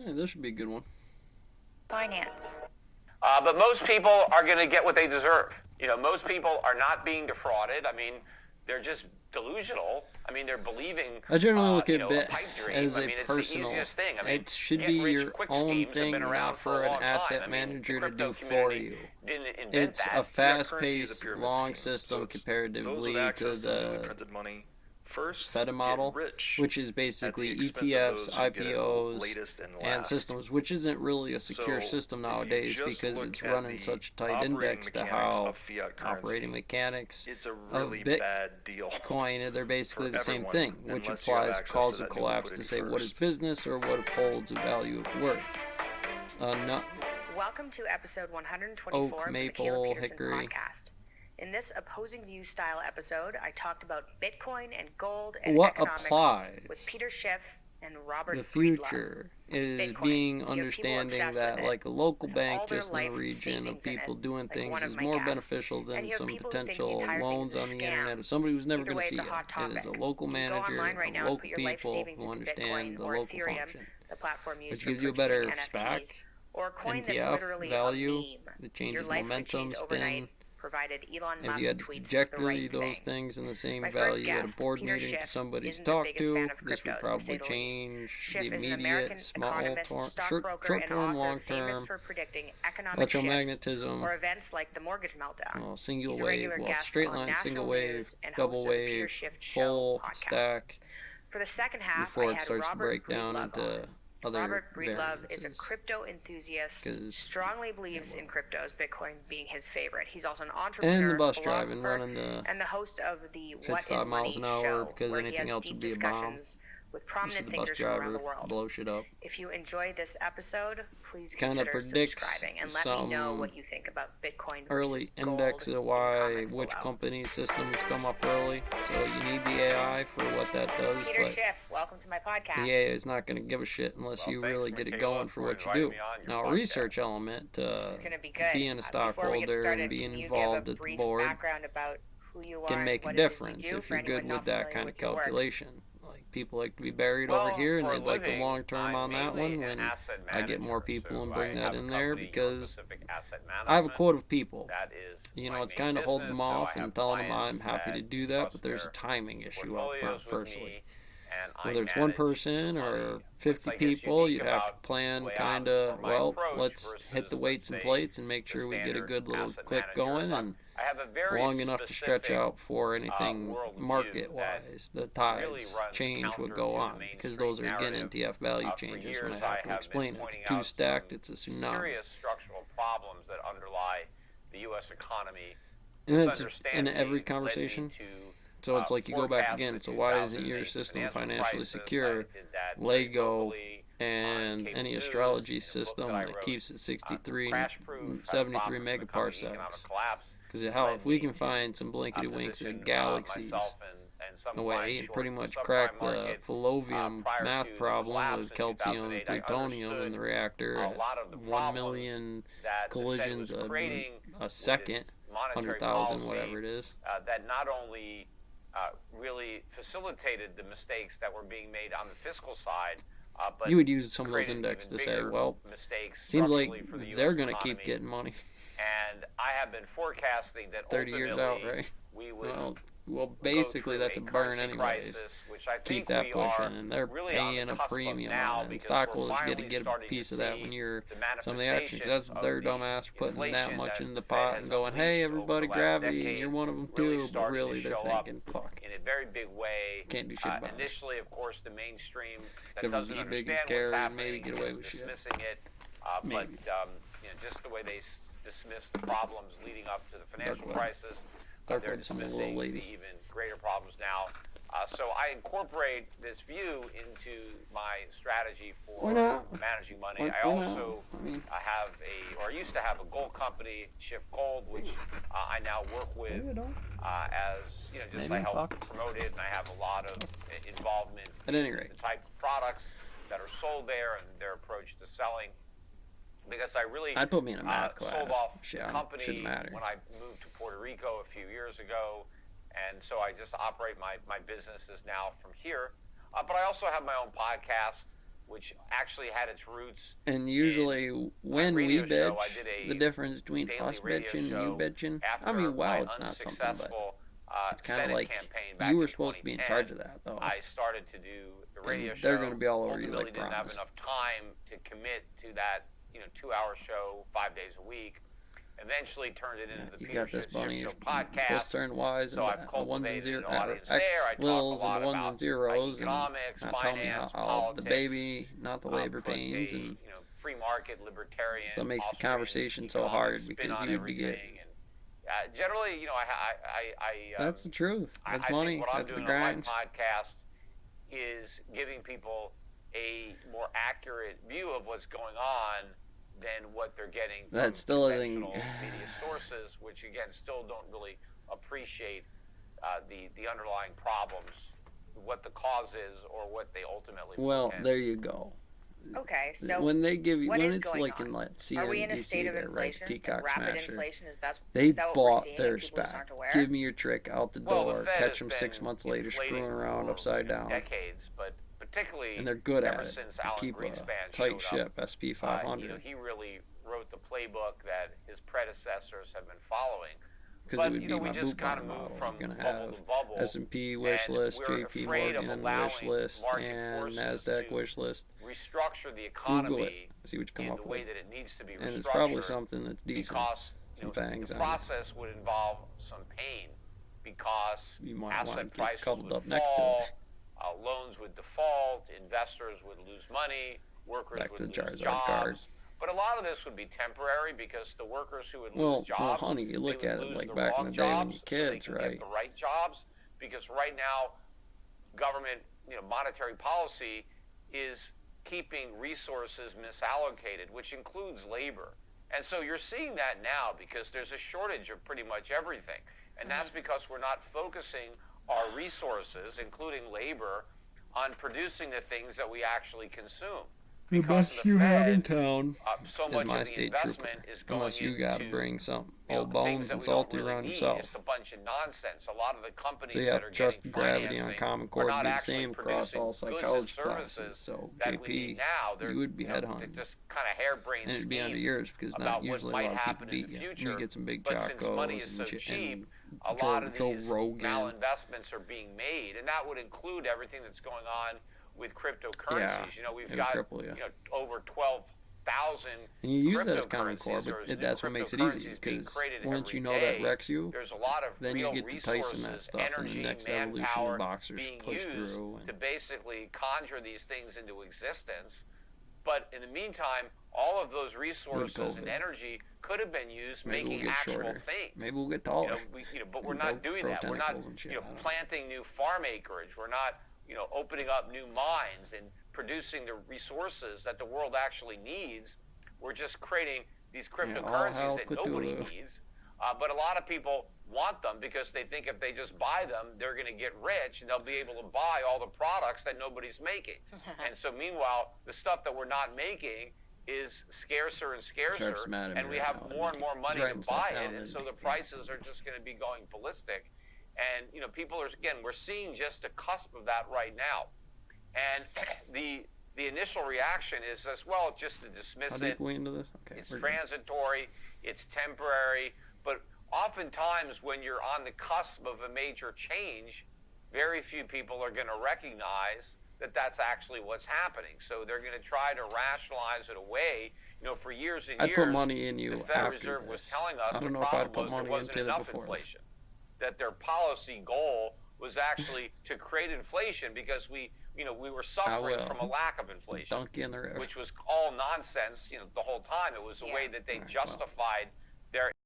Yeah, this should be a good one. Finance. But most people are going to get what they deserve. Most people are not being defrauded. I mean, they're just delusional. I mean, they're believing, I generally look at a Bit pipe dream. as I a mean, it's personal. the easiest thing. I mean, It should be your own thing, not for an asset manager to do for you. It's a fast-paced, long system comparatively to the Fed model, which is basically ETFs, IPOs, and systems, which isn't really a secure system nowadays because it's running such a tight index to how operating mechanics of Bitcoin, they're basically the same thing, which applies causal collapse to say what is business or what holds a value of worth. Welcome to episode 124 Oak, of the maple, Peter Peterson hickory. podcast. In this opposing views style episode, I talked about Bitcoin and gold and What economics applies? with Peter Schiff and Robert The Friedla. future is Bitcoin. being You have people understanding obsessed that with it, like a local with bank all their just in the life region of savings in people it, doing like things one of is my more guests. beneficial And than you have some people who think the potential entire thing loans is a on the scam. internet of somebody who's never Either going way, to see it's a hot it. It is a topic. local You can go manager online right of now and local put your life people savings who into understand Bitcoin the or local Ethereum, function, the platform used which for gives you a purchasing better SPAC, NFTs, or a coin that's NTF literally value a meme. that Your changes life could momentum, change spin. overnight, provided Elon If Musk you had tweets the trajectory right those thing. things in the same My first value at a guest, board Peter meeting to Schiff, somebody to isn't the talk biggest to, fan of this would cryptos, to say probably the least. change Schiff the is an immediate, American small, economist, stockbroker, and short-term, author famous long-term for predicting economic shifts electromagnetism, or events like the mortgage meltdown. single He's a wave, regular well, guest straight on line, National single wave, News and host double of the Peter wave, Schiff Show full podcast. stack, For the second half, before I it had starts to Robert break down Breedlove into on. other Robert Breedlove is a variances. crypto enthusiast, 'Cause- strongly believes in cryptos, Bitcoin being his favorite. He's also an entrepreneur, And the bus driving, philosopher, running the and the host of the What 55 is miles Money an hour show, because where he anything has else deep would be a bomb. discussions with You see prominent the bus thinkers from around the driver world. blow shit up. If you enjoy this episode, please Kinda consider predicts subscribing and let me know some what you think about Bitcoin Early versus gold index in of the why comments which below. company's systems come up early. So you need the AI for what that does. Peter But Schiff, welcome to my podcast. the AI is not going to give a shit unless you thanks, really get it Michaela, going for for what you inviting do. me on your Now, a podcast. research element, This is going to be good. being a Before we get stockholder started, and being can you involved give a at the brief board background about who you are can and make a what it is you difference do if for you're anyone good not with that familiar kind of with your work? calculation. Like people like to be buried Well, over here and for a they'd like the living, long term I'm on that mainly one. an When asset I get more manager, people so and bring I that have a in there company, York because Pacific Asset I have a Management. quota of people. That is You my know, it's main kind of holding them business, so off I have and telling them I'm clients happy to that do that, trust but there's a their timing issue up front, portfolios with firstly. me, and I Whether it's one manage person or money. 50 What's, I guess, people, unique you'd have to about plan the way kind or of, my well, approach let's hit the versus, weights and let's say, plates and make the sure we get a standard good little asset click manager going is and I have a very long enough to stretch specific, out before anything worldview market-wise, the really tides runs change would counter go to the on because mainstream those are, again, narrative. NTF value For changes when I years, have to been explain it. pointing If two out stacked, some it's a tsunami. serious structural problems that underlie the U.S. economy. And that's in Misunderstanding every led me conversation. to, So it's like you go back forecast again. the So why isn't your 2008 system financial financially crisis. secure? I did that Lego verbally and on any cable astrology news, in a book system that I that wrote, keeps it 63 Crash-Proof, How to 73 Profit from the Coming megaparsecs. Economic Collapse. Because hell, led if we me can to find some blankety winks position, of galaxies myself and some away clients and short pretty much subprime crack the market, Fallophian prior to math the problem collapse with in calcium 2008, I plutonium in the understood reactor a at lot of the 1 problems million that the Fed collisions was creating a with second, its monetary 100,000, policy, whatever it is. that not only really facilitated the mistakes that were being made on the fiscal side, but You would use some of those created index even to say, bigger well, mistakes seems like structurally for the US they're going to keep economy. getting money And I have been forecasting that 30 years ultimately out, right? we would Well, go basically through that's a burn currency anyways. crisis, which I Keep think that we pushing, are and they're really on paying the a cusp of premium now on it. And because stockholders we're get to finally get a starting piece to of that see when you're the some of the actions. That's manifestations their of the dumbass putting that inflation much that in the the Fed pot has and going, hey, unleashed over everybody the last grab me, decade and you're one of them really too. But starting really to they're show up thinking, fuck, in a very big way. can't do shit about it. Initially, of course, the mainstream that Except for doesn't be big and understand scary what's and happening maybe get away is with shit. dismissing it. But just the way they dismiss the problems leading up to the financial Web. crisis, Dark they're Web, some little dismissing the ladies. even greater problems now. So I incorporate this view into my strategy for Why not? managing money. Why I also not? I used to have a gold company, Shift Gold, which I now work with as, just Maybe, I help fuck. promote it, and I have a lot of involvement At any rate. in the type of products that are sold there and their approach to selling. Because I really I'd put me in a math class. sold off Shit, the company shouldn't matter. when I moved to Puerto Rico a few years ago, and so I just operate my businesses now from here. But I also have my own podcast which actually had its roots. And usually when we bitch, the difference between us bitching and you bitching, I mean, wow, it's not something, but it's kind of like you were supposed to be in charge of that, though. I started to do the radio show. They're going to be all over you, like didn't have enough time to commit to that, 2-hour show 5 days a week. Eventually turned it into the Peter Schiff Show podcast. Plus turn Y's so and I've ones and zeros, X wills and ones and zeros, and not telling me how the baby, not the labor pains, and free market libertarian. So it makes the conversation so hard because you'd be getting. Generally, that's the truth. That's money. That's the grind. My podcast is giving people a more accurate view of what's going on than what they're getting from conventional media sources, which again still don't really appreciate the underlying problems, what the cause is, or what they ultimately. Well, there you go. Okay, so when they give you, when it's like on? in CNBC, are we in a state of inflation? Peacock rapid Smasher. Inflation? Is that bought seeing, their spec. Give me your trick out the door. Catch them 6 months later screwing around upside down. Decades, but particularly and they're good at it. Since they Alan keep Greenspan a tight ship. SP 500. He really wrote the playbook that his predecessors have been following. Because it would be my boot bottom model. You're going to have S&P wish list, JP Morgan wish list, and NASDAQ wish list. Restructure the economy. Google it. See what you come up the way that it needs to be and it's probably something that's decent. Because some fangs the on process would involve some pain because you might asset prices coupled would up fall, next to it. Loans would default, investors would lose money, workers Back would to lose Charizard jobs. card. But a lot of this would be temporary because the workers who would well, lose jobs, well, honey, you look at it like back in the day when you kids, so right? Get the right jobs, because right now, government, monetary policy is keeping resources misallocated, which includes labor. And so you're seeing that now because there's a shortage of pretty much everything. And that's because we're not focusing our resources, including labor, on producing the things that we actually consume. The best you have in town so is much my of the state investment trooper. is going Unless you got to into, bring some old bones and we salty don't really around need. yourself. It's a bunch of nonsense. A lot of the companies So you that have are trust getting gravity on financing Common are Core not be the actually same across producing all goods and psychology services classes. So that we JP, need now. you would be headhunted. They're just kind of harebrained And it'd be under schemes yours because not about usually what a might lot of happen people in beat the you. future. You get some big But since money is Chacos so and cheap, a lot of Joe these Rogan. malinvestments are being made, and that would include everything that's going on with cryptocurrencies. Yeah, we've got over 12,000 and you use that as Common Core, but that's what makes it easy because once you know that wrecks you, there's a lot of then you get to Tyson that stuff and the next evolution of boxers push through. To basically conjure these things into existence. But in the meantime, all of those resources and energy could have been used making actual things. Maybe we'll get taller. But we're not doing that. We're not planting new farm acreage. We're not opening up new mines and producing the resources that the world actually needs. We're just creating these cryptocurrencies that nobody needs. But a lot of people want them because they think if they just buy them, they're going to get rich and they'll be able to buy all the products that nobody's making. And so meanwhile, the stuff that we're not making is scarcer and scarcer, and we have more and more money to buy it, and so the prices are just going to be going ballistic. And people are, again, we're seeing just a cusp of that right now. And the initial reaction is this, well, just to dismiss it. It's transitory, it's temporary, but oftentimes when you're on the cusp of a major change, very few people are going to recognize that that's actually what's happening. So they're going to try to rationalize it away. For years and years, I put money in you the Federal Reserve was telling us the problem was there wasn't enough inflation. That their policy goal was actually to create inflation because we were suffering from a lack of inflation, which was all nonsense. The whole time it was the way that they justified their